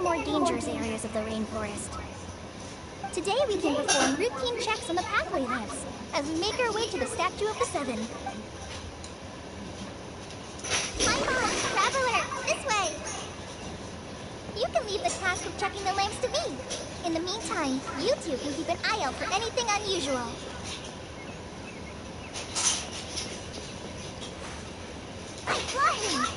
more dangerous areas of the rainforest. Today we can perform routine checks on the pathway lamps as we make our way to the Statue of the Seven. Hi Mom, Traveler, this way! You can leave the task of checking the lamps to me. In the meantime, you two can keep an eye out for anything unusual. I'm flying!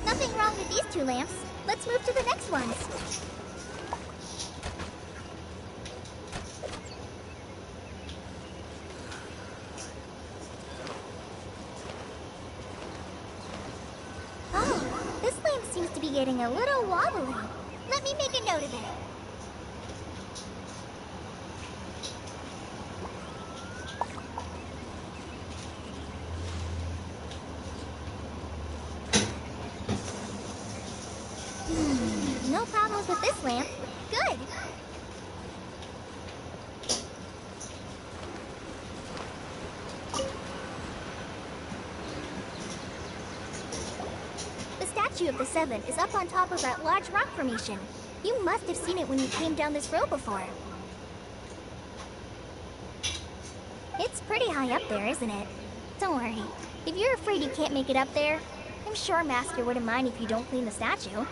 Nothing wrong with these two lamps. Let's move to the next ones. Oh, this lamp seems to be getting a little wobbly. Let me make a note of it. No problems with this lamp. Good. The Statue of the Seven is up on top of that large rock formation. You must have seen it when you came down this road before. It's pretty high up there, isn't it? Don't worry. If you're afraid you can't make it up there, I'm sure Master wouldn't mind if you don't clean the statue.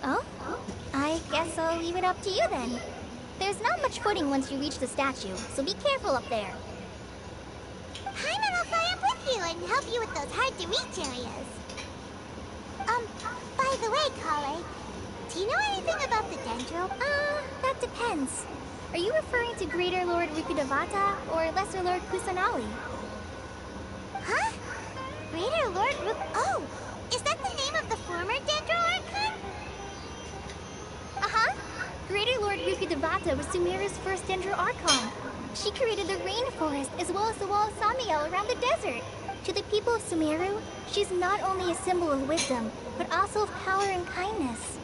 Oh? I guess I'll leave it up to you then. There's not much footing once you reach the statue, so be careful up there. Paimon will fly up with you and help you with those hard-to-reach areas. By the way, Kale, do you know anything about the Dendro? That depends. Are you referring to Greater Lord Rikudavata or Lesser Lord Kusanali? Huh? Greater Lord Oh! Is that the name of the former Dendro Archon? Uh-huh. Greater Lord Rikudavata was Sumeru's first Dendro Archon. She created the rainforest as well as the wall of Samiel around the desert. To the people of Sumeru, she's not only a symbol of wisdom, but also of power and kindness.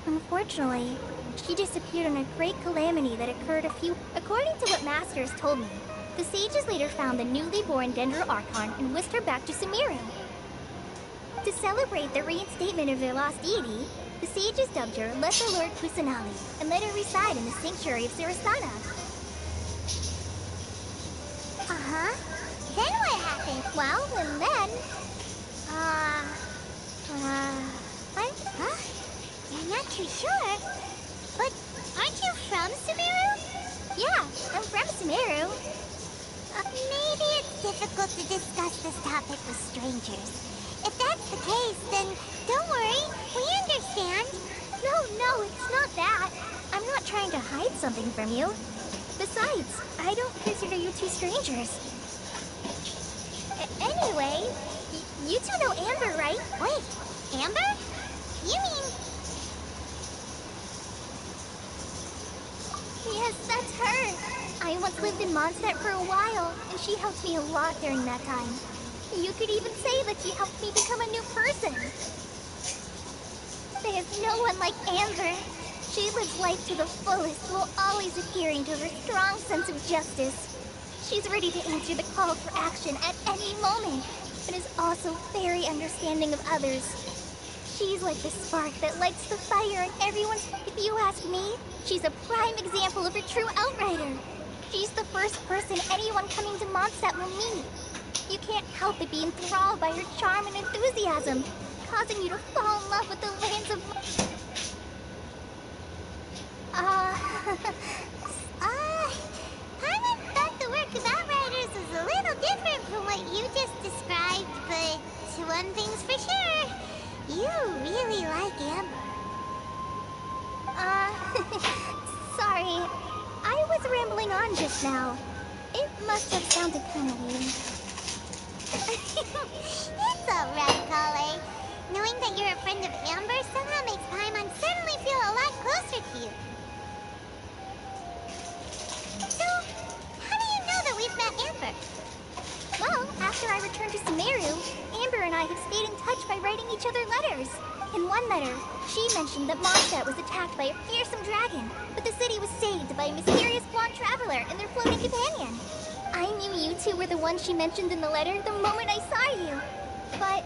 Unfortunately, she disappeared in a great calamity that occurred According to what Masters told me, the sages later found the newly born Dendro Archon and whisked her back to Sumeru. To celebrate the reinstatement of their lost deity, the sages dubbed her Lesser Lord Kusanali and let her reside in the sanctuary of Sarasana. Uh-huh. Then what happened? Well, and then... You're not too sure. But aren't you from Sumeru? Yeah, I'm from Sumeru. Maybe it's difficult to discuss this topic with strangers. If that's the case, then don't worry. We understand. No, it's not that. I'm not trying to hide something from you. Besides, I don't consider you two strangers. Anyway, you two know Amber, right? Wait, Amber? You mean... Yes, that's her. I once lived in Mondstadt for a while, and she helped me a lot during that time. You could even say that she helped me become a new person. There's no one like Amber. She lives life to the fullest while always adhering to her strong sense of justice. She's ready to answer the call for action at any moment, but is also very understanding of others. She's like the spark that lights the fire in everyone's... If you ask me, she's a prime example of a true outrider. She's the first person anyone coming to Mondstadt will meet. You can't help but be enthralled by her charm and enthusiasm, causing you to fall in love with the lands of... Paimon thought the work of Outriders was a little different from what you just described, but one thing's for sure, you really like Amber. Sorry. I was rambling on just now. It must have sounded kind of weird. It's alright, Kale. Knowing that you're a friend of Amber somehow makes Paimon suddenly feel a lot closer to you. So, how do you know that we've met Amber? Well, after I returned to Sumeru, Amber and I have stayed in touch by writing each other letters. In one letter, she mentioned that Mondstadt was attacked by a fearsome dragon, but the city was saved by a mysterious blonde traveler and their floating companion. I knew you two were the ones she mentioned in the letter the moment I saw you. But,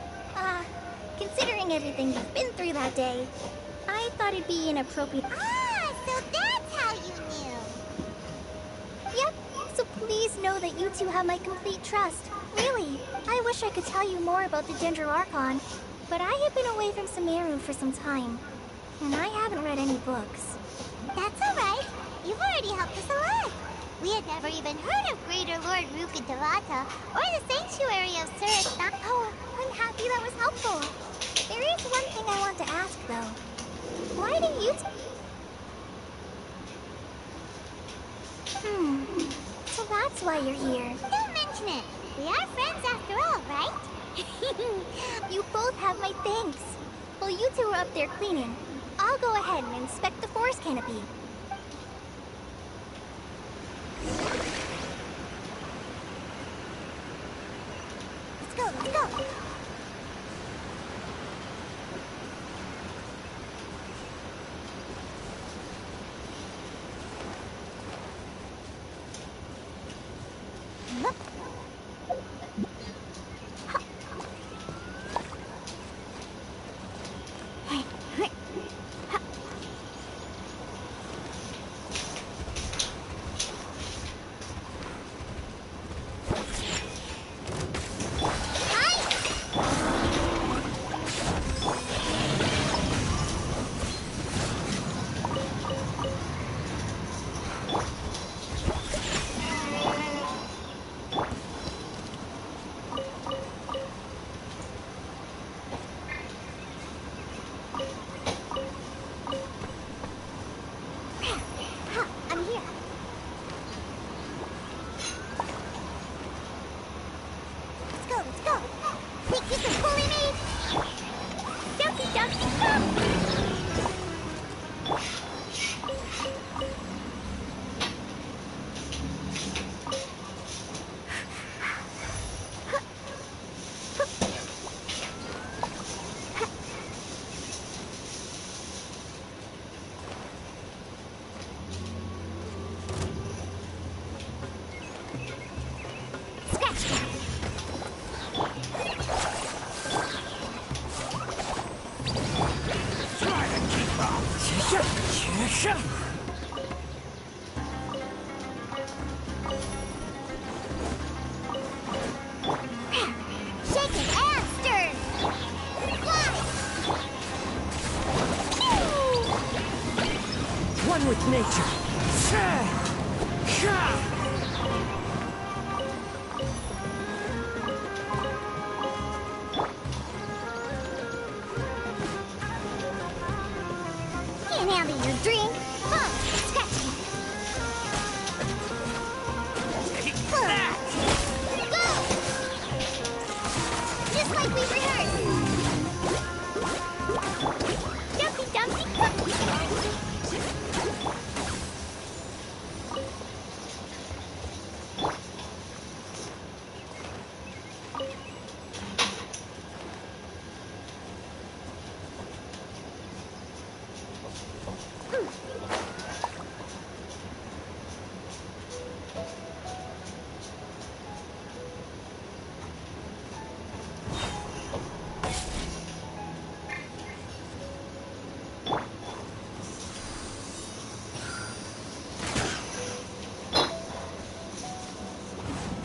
considering everything you've been through that day, I thought it'd be inappropriate. Ah, so that's how you knew. Yep, so please know that you two have my complete trust. Really, I wish I could tell you more about the Dendro Archon, but I have been away from Sumeru for some time, and I haven't read any books. That's alright. You've already helped us a lot. We had never even heard of Greater Lord Ruka Devata or the Sanctuary of Surat. Oh, I'm happy that was helpful. There is one thing I want to ask, though. Why do you... So that's why you're here. Don't mention it. We are friends after all, right? You both have my thanks. While you two are up there cleaning, I'll go ahead and inspect the forest canopy. Let's go, let's go. One with nature. Can't handle your drink. Huh, sketchy. Go! Just like we rehearsed. Dumpty Dumpty Cookie.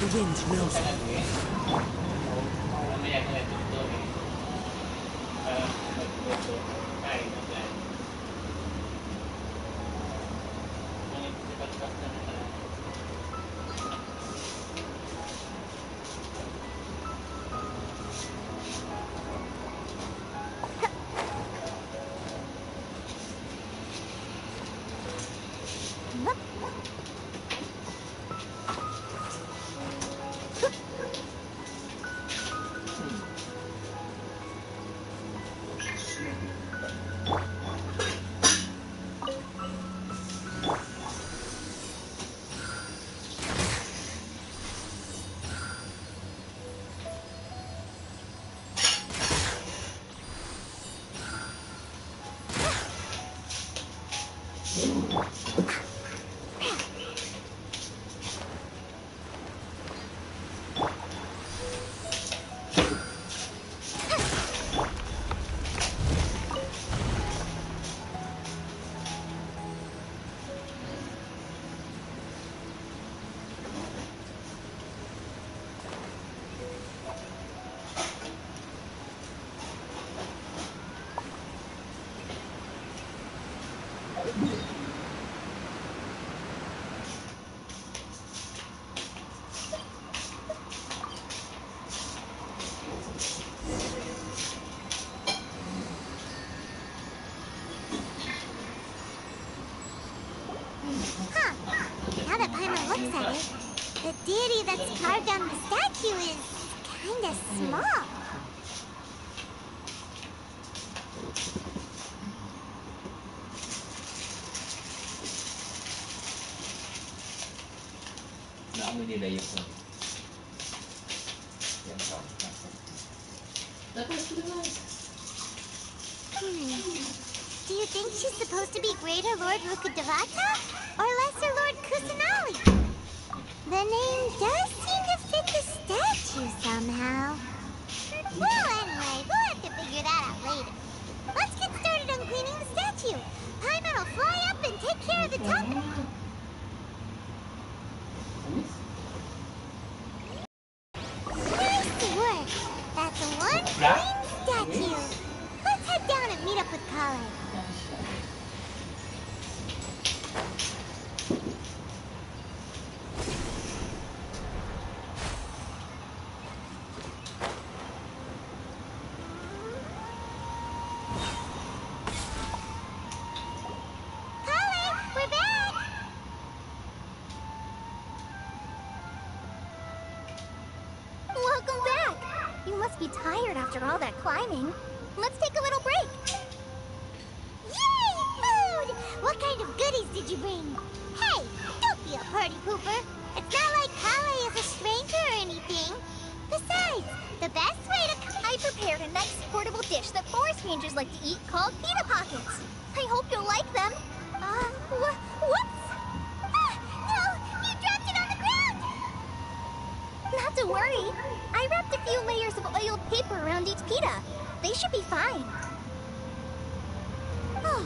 The wind knows it. Huh. Now that Paimon looks at it, the deity that's carved on the statue is kinda small. Do you think she's supposed to be Greater Lord Rukkhadevata or Lesser Lord Kusanali? The name does seem to fit the statue somehow. Well, anyway, we'll have to figure that out later. Let's get started on cleaning the statue. Paimon will fly up and take care of the top. Nice work! That's one clean statue. Let's head down and meet up with Kale. We're back! Welcome back! You must be tired after all that climbing. Let's take a little break. Yay! Food! What kind of goodies did you bring? Hey, don't be a party pooper. It's not like Kale is a stranger or anything. Besides, the best way to... I prepared a nice portable dish that forest rangers like to eat called pita pockets. I hope you'll like them. Whoops! Ah, no! You dropped it on the ground! Not to worry. I wrapped a few layers of oiled paper around each pita. They should be fine. Oh,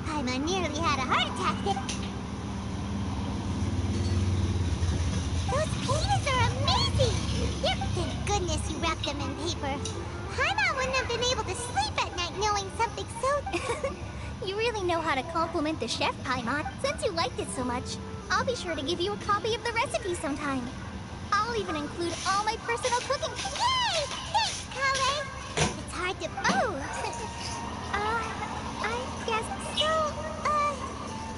Paimon nearly had a heart attack there. Those pitas are amazing! Thank goodness you wrapped them in paper. Paimon wouldn't have been able to sleep at night knowing something so... You really know how to compliment the chef, Paimon. Since you liked it so much, I'll be sure to give you a copy of the recipe sometime. I'll even include all my personal cooking. Yay! Thanks, Kale! It's hard to... Oh! I guess so.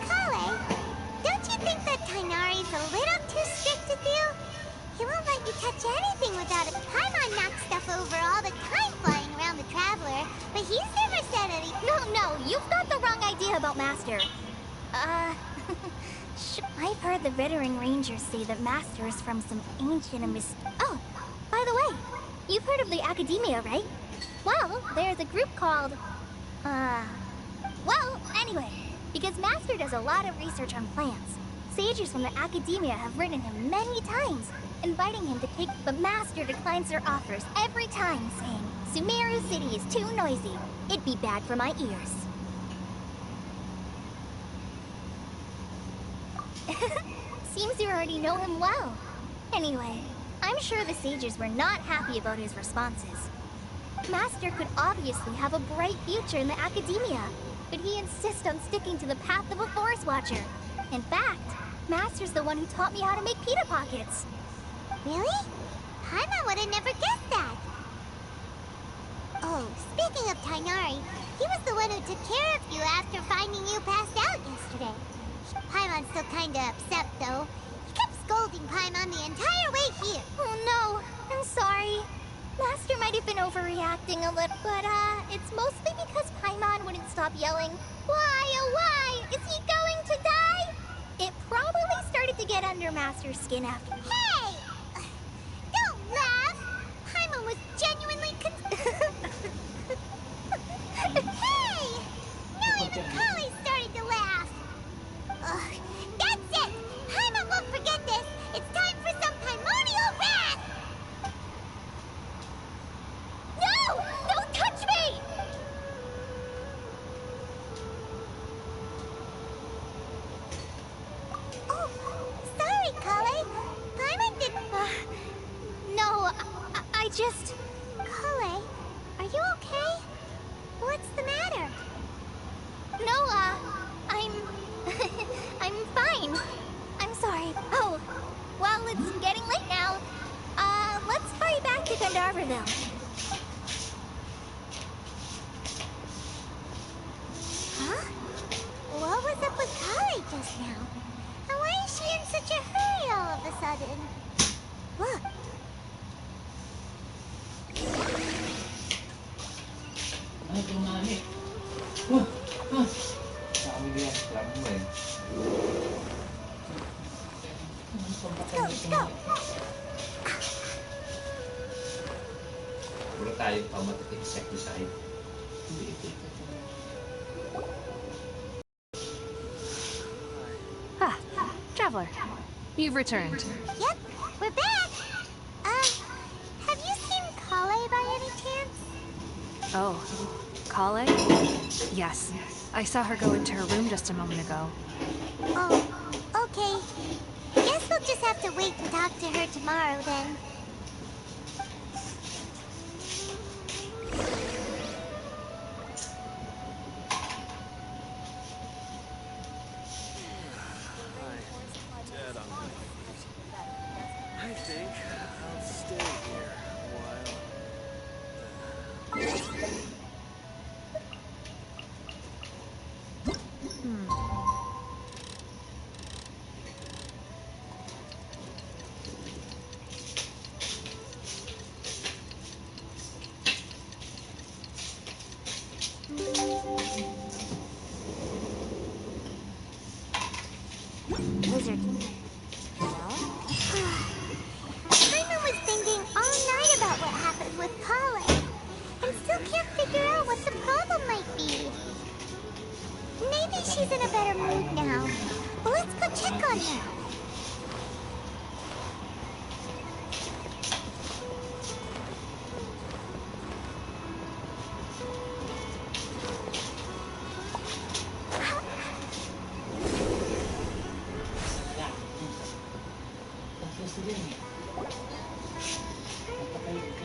Kale, don't you think that Tainari's a little too strict with you? He won't let you touch anything without it. Paimon knocks stuff over all the time flying around the Traveler, but he's never said anything. No, you've got the wrong idea about Master. I've heard the veteran rangers say that Master is from some ancient and Oh, by the way, you've heard of the Academia, right? Well, there's a group called... Well, anyway, because Master does a lot of research on plants, sages from the Academia have written him many times, inviting him to take... But Master declines their offers every time, saying, Sumeru City is too noisy. It'd be bad for my ears. Seems you already know him well. Anyway, I'm sure the sages were not happy about his responses. Master could obviously have a bright future in the academia, but he insists on sticking to the path of a forest watcher. In fact, Master's the one who taught me how to make pita pockets. Really? Paimon would have never guessed that. Oh, speaking of Tainari, he was the one who took care of you after finding you passed out yesterday. Paimon's still kinda upset, though. He kept scolding Paimon the entire way here. Oh no, I'm sorry. Master might have been overreacting a little, but it's mostly because Paimon wouldn't stop yelling, "Why, oh why? Is he going to die?" It probably started to get under Master's skin after. Hey! Don't laugh! Paimon was genuinely Hey! Now even Kali started to laugh! Ugh, that's it! Paimon won't forget this! It's time for some primordial wrath! No! Don't touch me! Oh, sorry, Kale. Paimon didn't... No, I just... Kale, are you okay? What's the matter? No, I'm... I'm fine. I'm sorry. Oh, well, it's getting late now. Let's hurry back to Gandharvaville. Huh? What was up with Kale just now? And why is she in such a hurry all of a sudden? Look. Let's go. Wala tayong insecticide. Ah, Traveler. You've returned. Yep, we're back. Have you seen Kale by any chance? Oh, Kale? Yes. I saw her go into her room just a moment ago. Oh, okay. Guess we'll just have to wait and talk to her tomorrow then. Dead on my feet. I think I'll stay here a while. Lizard. Hello? Paimon was thinking all night about what happened with Kale, and still can't figure out what the problem might be. Maybe she's in a better mood now. Well, let's go check on her.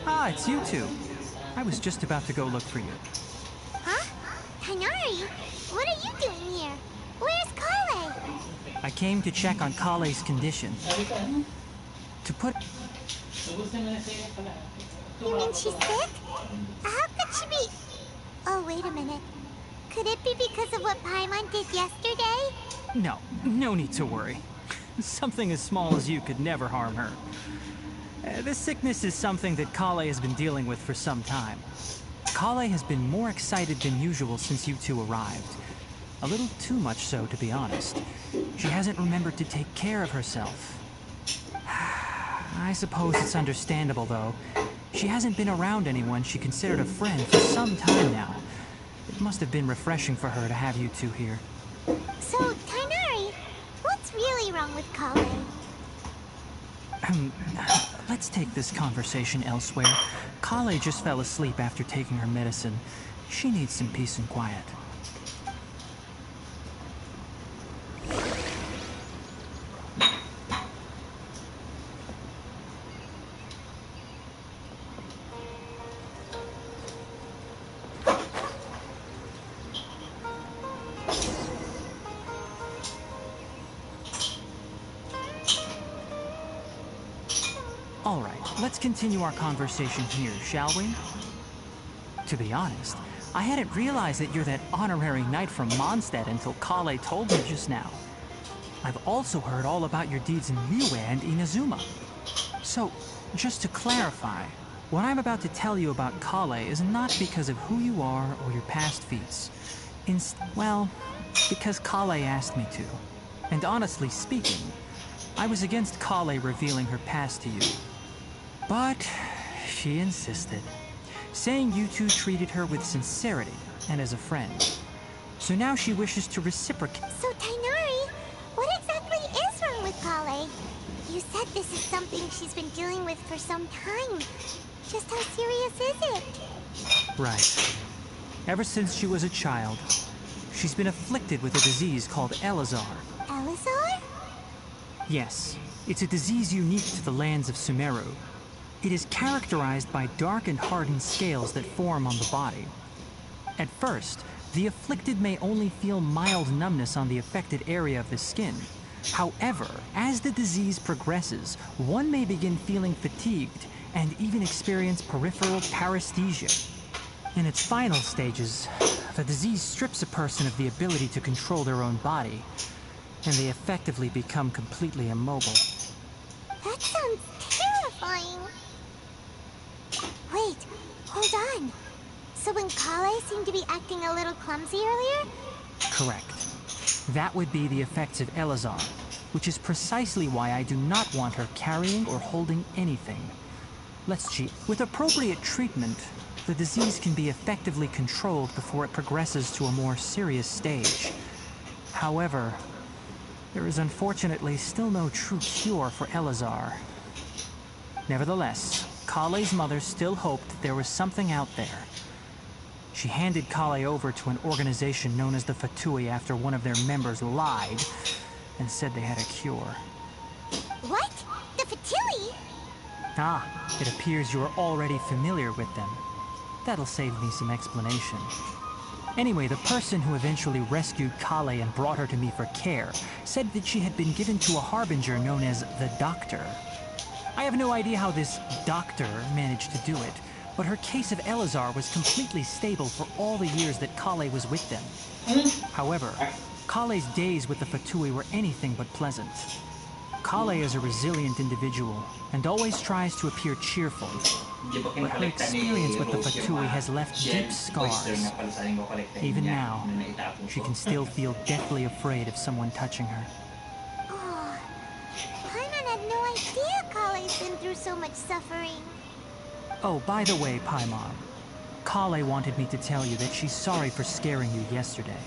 Ah, it's you two. I was just about to go look for you. Huh? Tainari? What are you doing here? Where's Kale? I came to check on Kale's condition. To put... You mean she's sick? How could she be... Oh, wait a minute. Could it be because of what Paimon did yesterday? No need to worry. Something as small as you could never harm her. This sickness is something that Kale has been dealing with for some time. Kale has been more excited than usual since you two arrived. A little too much so, to be honest. She hasn't remembered to take care of herself. I suppose it's understandable, though. She hasn't been around anyone she considered a friend for some time now. It must have been refreshing for her to have you two here. So, Tainari, what's really wrong with Kale? Let's take this conversation elsewhere. Kale just fell asleep after taking her medicine. She needs some peace and quiet. All right, let's continue our conversation here, shall we? To be honest, I hadn't realized that you're that honorary knight from Mondstadt until Kale told me just now. I've also heard all about your deeds in Liyue and Inazuma. So, just to clarify, what I'm about to tell you about Kale is not because of who you are or your past feats. Well, because Kale asked me to. And honestly speaking, I was against Kale revealing her past to you. But she insisted, saying you two treated her with sincerity and as a friend. So now she wishes to reciprocate. So, Tainari, what exactly is wrong with Kale? You said this is something she's been dealing with for some time. Just how serious is it? Right. Ever since she was a child, she's been afflicted with a disease called Elazar. Elazar? Yes, it's a disease unique to the lands of Sumeru. It is characterized by dark and hardened scales that form on the body. At first, the afflicted may only feel mild numbness on the affected area of the skin. However, as the disease progresses, one may begin feeling fatigued and even experience peripheral paresthesia. In its final stages, the disease strips a person of the ability to control their own body, and they effectively become completely immobile. That sounds terrifying. Wait, hold on. So when Kale seemed to be acting a little clumsy earlier? Correct. That would be the effects of Elazar, which is precisely why I do not want her carrying or holding anything. Let's cheat. With appropriate treatment, the disease can be effectively controlled before it progresses to a more serious stage. However, there is unfortunately still no true cure for Elazar. Nevertheless, Kale's mother still hoped that there was something out there. She handed Kale over to an organization known as the Fatui after one of their members lied and said they had a cure. What? The Fatui? Ah, it appears you are already familiar with them. That'll save me some explanation. Anyway, the person who eventually rescued Kale and brought her to me for care said that she had been given to a harbinger known as the Doctor. I have no idea how this Doctor managed to do it, but her case of Elazar was completely stable for all the years that Kale was with them. However, Kale's days with the Fatui were anything but pleasant. Kale is a resilient individual and always tries to appear cheerful. But her experience with the Fatui has left deep scars. Even now, she can still feel deathly afraid of someone touching her. Oh, Paimon had no idea Kale's been through so much suffering. Oh, by the way, Paimon, Kale wanted me to tell you that she's sorry for scaring you yesterday.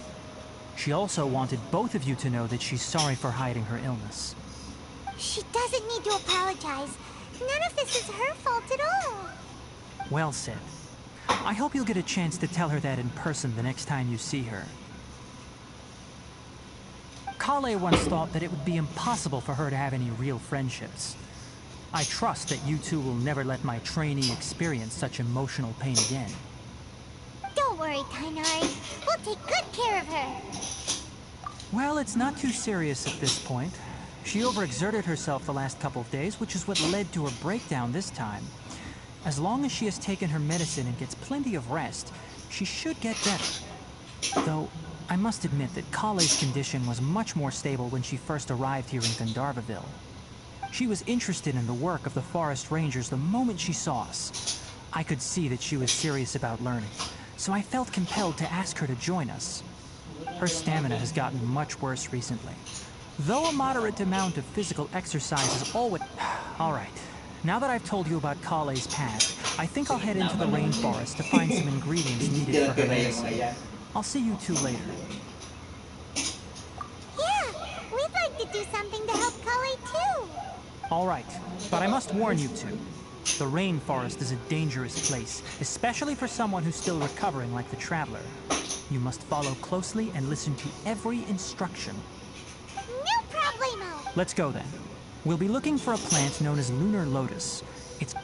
She also wanted both of you to know that she's sorry for hiding her illness. She doesn't need to apologize. None of this is her fault at all. Well said. I hope you'll get a chance to tell her that in person the next time you see her. Kale once thought that it would be impossible for her to have any real friendships. I trust that you two will never let my trainee experience such emotional pain again. Don't worry, Tainari. We'll take good care of her. Well, it's not too serious at this point. She overexerted herself the last couple of days, which is what led to her breakdown this time. As long as she has taken her medicine and gets plenty of rest, she should get better. Though, I must admit that Kale's condition was much more stable when she first arrived here in Gandharvaville. She was interested in the work of the forest rangers the moment she saw us. I could see that she was serious about learning, so I felt compelled to ask her to join us. Her stamina has gotten much worse recently, though a moderate amount of physical exercise is always... All right, now that I've told you about Kale's past, I think I'll head into the rainforest to find some ingredients needed for her medicine. I'll see you two later. Yeah, we'd like to do something to help Kale too. All right, but I must warn you two. The rainforest is a dangerous place, especially for someone who's still recovering like the Traveler. You must follow closely and listen to every instruction. No problemo. Let's go then. We'll be looking for a plant known as Lunar Lotus. It's... Hey,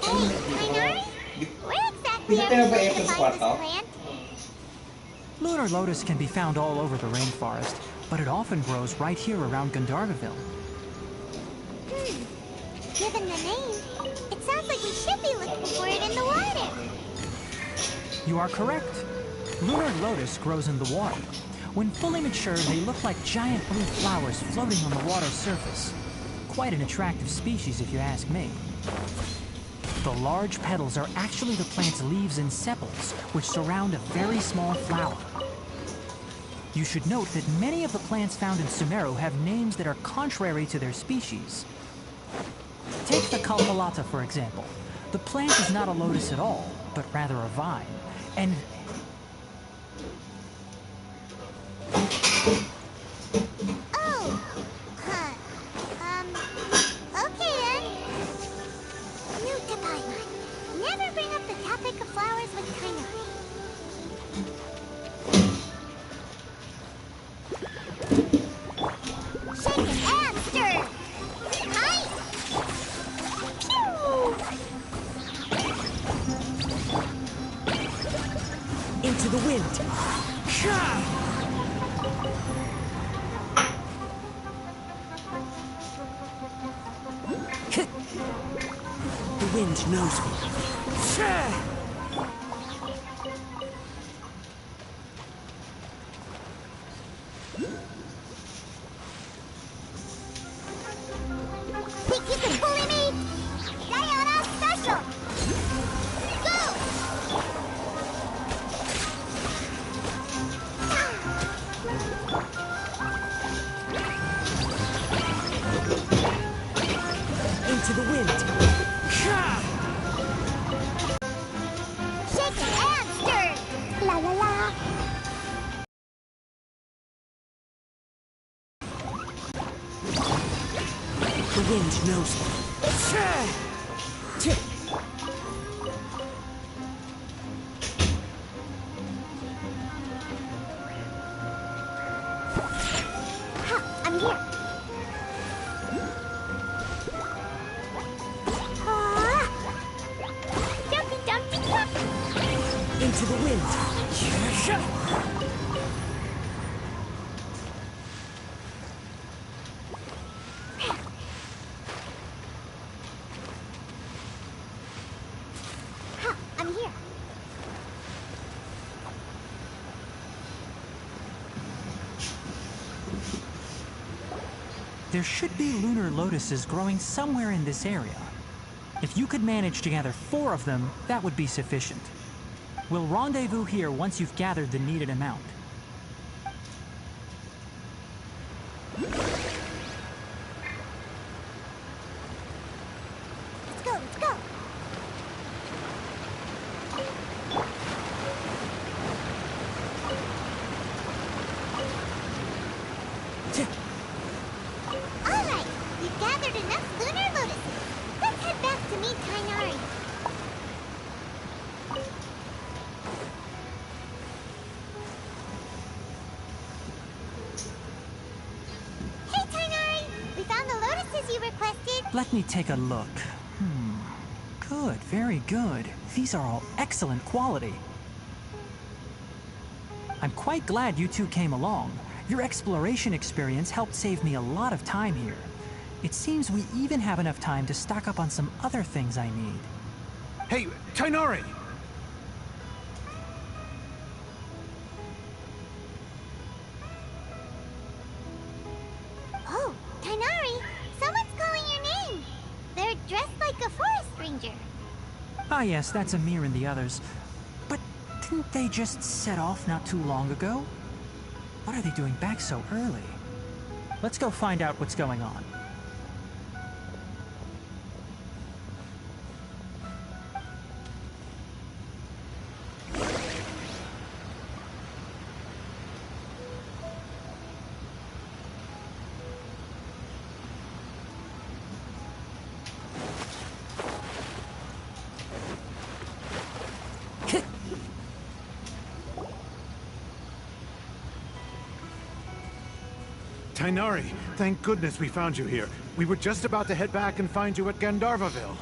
Tainari? Where exactly Is are it we there by going to Echo's find this Quarto? plant? Lunar Lotus can be found all over the rainforest, but it often grows right here around Gandharvaville. Given the name, it sounds like we should be looking for it in the water. You are correct. Lunar lotus grows in the water. When fully mature, they look like giant blue flowers floating on the water's surface. Quite an attractive species, if you ask me. The large petals are actually the plant's leaves and sepals, which surround a very small flower. You should note that many of the plants found in Sumeru have names that are contrary to their species. Take the Kalpalata, for example. The plant is not a lotus at all, but rather a vine. And Oh! Huh. Okay then. New to Paimon. Never bring up the topic of flowers with Kainari. Shake it and stir! Hi! Pew! Into the wind. The wind knows me. Think you can bully me? Diana Special! Go! Into the wind. Shake it and stir! La la la! The wind knows me. Ha! I'm here! Ah! Dumpty Dumpty Duck! Into the wind. Ha! I'm here! there should be lunar lotuses growing somewhere in this area. If you could manage to gather 4 of them, that would be sufficient. We'll rendezvous here once you've gathered the needed amount. Let's go, let's go! Alright, we've gathered enough lunar lotuses. Let's head back to meet Kainari. Hey, Kainari! We found the lotuses you requested. Let me take a look. Good, very good. These are all excellent quality. I'm quite glad you two came along. Your exploration experience helped save me a lot of time here. It seems we even have enough time to stock up on some other things I need. Hey, Tainari! Oh, Kainari! Someone's calling your name! They're dressed like a forest ranger. Ah yes, that's Amir and the others. But didn't they just set off not too long ago? What are they doing back so early? Let's go find out what's going on. Tainari, thank goodness we found you here. We were just about to head back and find you at Gandharvaville.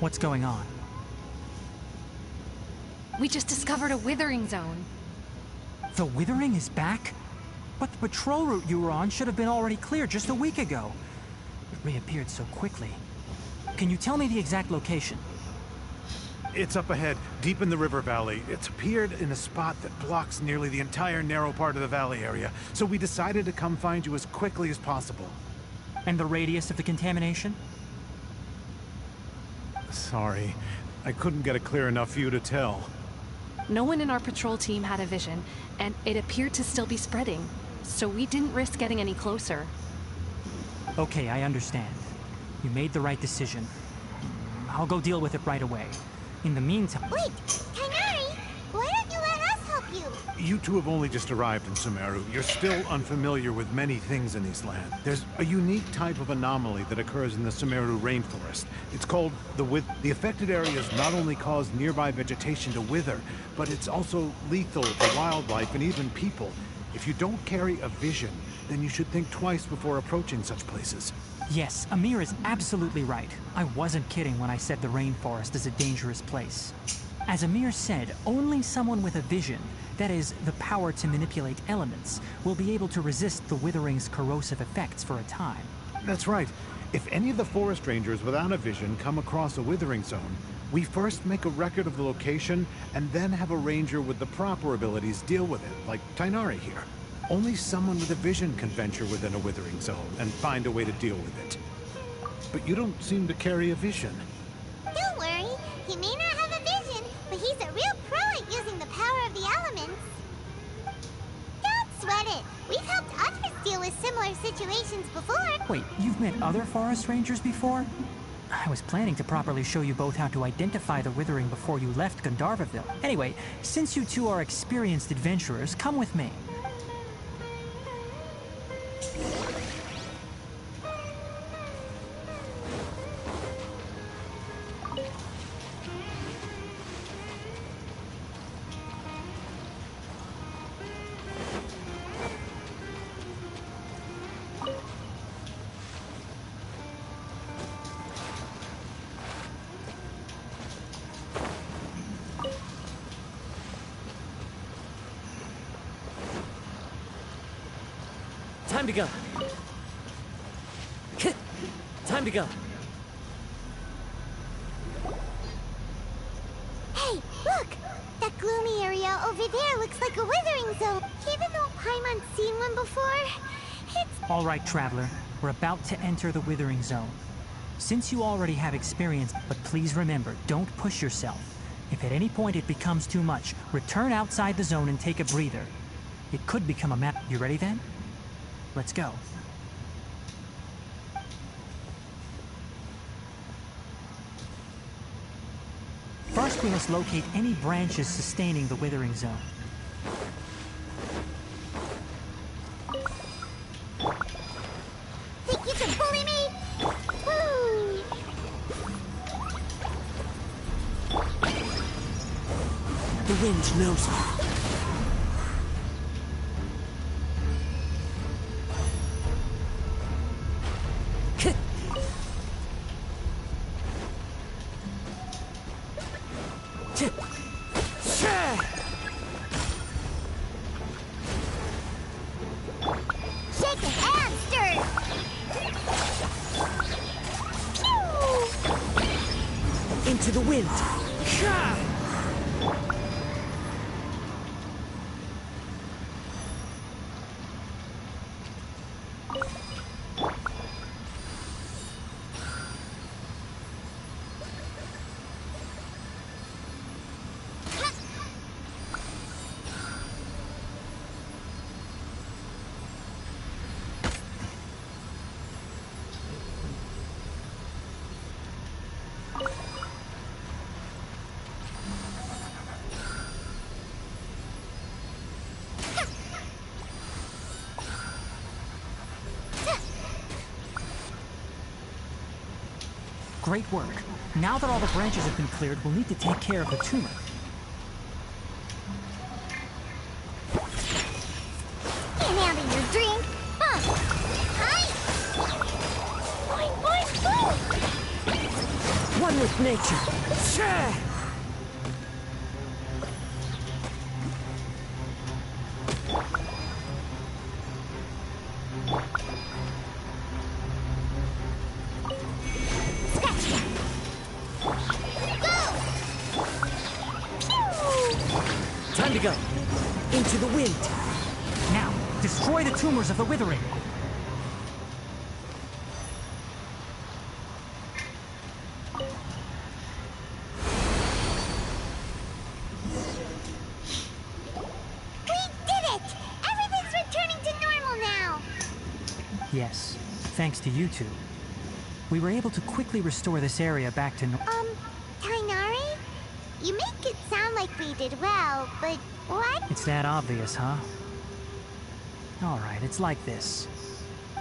What's going on? We just discovered a withering zone. The Withering is back? But the patrol route you were on should have been already cleared just a week ago. It reappeared so quickly. Can you tell me the exact location? It's up ahead, deep in the river valley. It's appeared in a spot that blocks nearly the entire narrow part of the valley area, so we decided to come find you as quickly as possible. And the radius of the contamination? Sorry, I couldn't get a clear enough view to tell. No one in our patrol team had a vision, and it appeared to still be spreading, so we didn't risk getting any closer. Okay, I understand. You made the right decision. I'll go deal with it right away. In the meantime... Wait, Kainari! Why don't you let us help you? You two have only just arrived in Sumeru. You're still unfamiliar with many things in these lands. There's a unique type of anomaly that occurs in the Sumeru rainforest. It's called the wither. The affected areas not only cause nearby vegetation to wither, but it's also lethal to wildlife and even people. If you don't carry a vision, then you should think twice before approaching such places. Yes, Amir is absolutely right. I wasn't kidding when I said the rainforest is a dangerous place. As Amir said, only someone with a vision, that is, the power to manipulate elements, will be able to resist the withering's corrosive effects for a time. That's right. If any of the forest rangers without a vision come across a withering zone, we first make a record of the location and then have a ranger with the proper abilities deal with it, like Tainari here. Only someone with a vision can venture within a withering zone and find a way to deal with it. But you don't seem to carry a vision. Don't worry, he may not have a vision, but he's a real pro at using the power of the elements. Don't sweat it. We've helped others deal with similar situations before. Wait, you've met other forest rangers before? I was planning to properly show you both how to identify the withering before you left Gandharvaville. Anyway, since you two are experienced adventurers, come with me. Time to go. Time to go. Hey, look! That gloomy area over there looks like a withering zone. Even though Paimon's seen one before, it's... All right, Traveler. We're about to enter the withering zone. Since you already have experience, but please remember, don't push yourself. If at any point it becomes too much, return outside the zone and take a breather. It could become a map. You ready then? Let's go. First, we must locate any branches sustaining the withering zone. Think you can bully me? Woo! The wind knows me. Shake it and stir! Pew! Into the wind. Great work. Now that all the branches have been cleared, we'll need to take care of the tumor. Can't handle your drink. Hi! Boing, boing, boing! One with nature. Scratch that! Time to go. Into the wind. Now, destroy the tumors of the withering. We did it! Everything's returning to normal now! Yes, thanks to you two. We were able to quickly restore this area back to Tainari? You make it sound like we did well, but what? It's that obvious, huh? Alright, it's like this.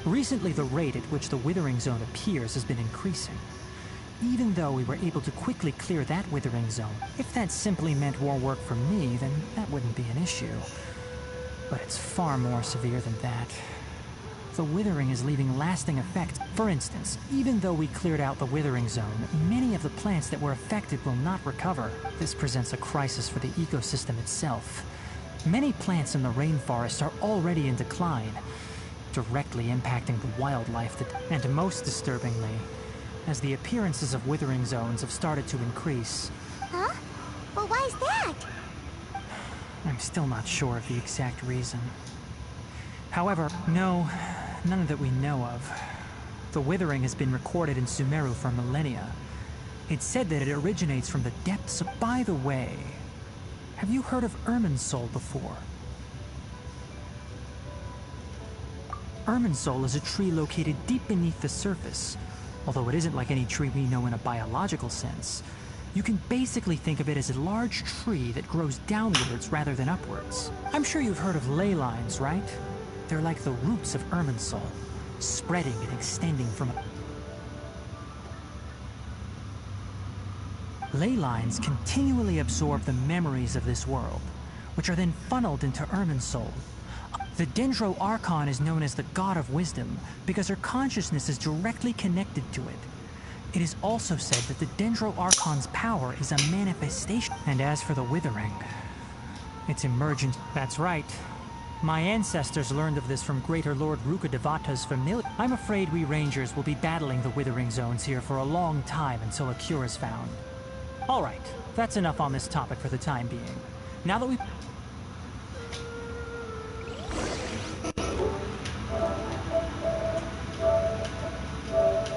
Recently, the rate at which the withering zone appears has been increasing. Even though we were able to quickly clear that withering zone, if that simply meant more work for me, then that wouldn't be an issue. But it's far more severe than that. The withering is leaving lasting effects. For instance, even though we cleared out the withering zone, many of the plants that were affected will not recover. This presents a crisis for the ecosystem itself. Many plants in the rainforest are already in decline, directly impacting the wildlife and most disturbingly, as the appearances of withering zones have started to increase. Huh? Well, why is that? I'm still not sure of the exact reason. However, no, none that we know of. The withering has been recorded in Sumeru for millennia. It's said that it originates from the depths of... By the way, have you heard of Irminsul before? Irminsul is a tree located deep beneath the surface. Although it isn't like any tree we know in a biological sense. You can basically think of it as a large tree that grows downwards rather than upwards. I'm sure you've heard of ley lines, right? They're like the roots of Irminsul, spreading and extending from... Ley lines continually absorb the memories of this world, which are then funneled into Irminsul. The Dendro Archon is known as the God of Wisdom because her consciousness is directly connected to it. It is also said that the Dendro Archon's power is a manifestation. And as for the withering, it's emergent. That's right. My ancestors learned of this from Greater Lord Rukkhadevata's familiar. I'm afraid we Rangers will be battling the withering zones here for a long time until a cure is found. Alright, that's enough on this topic for the time being. Now that we've...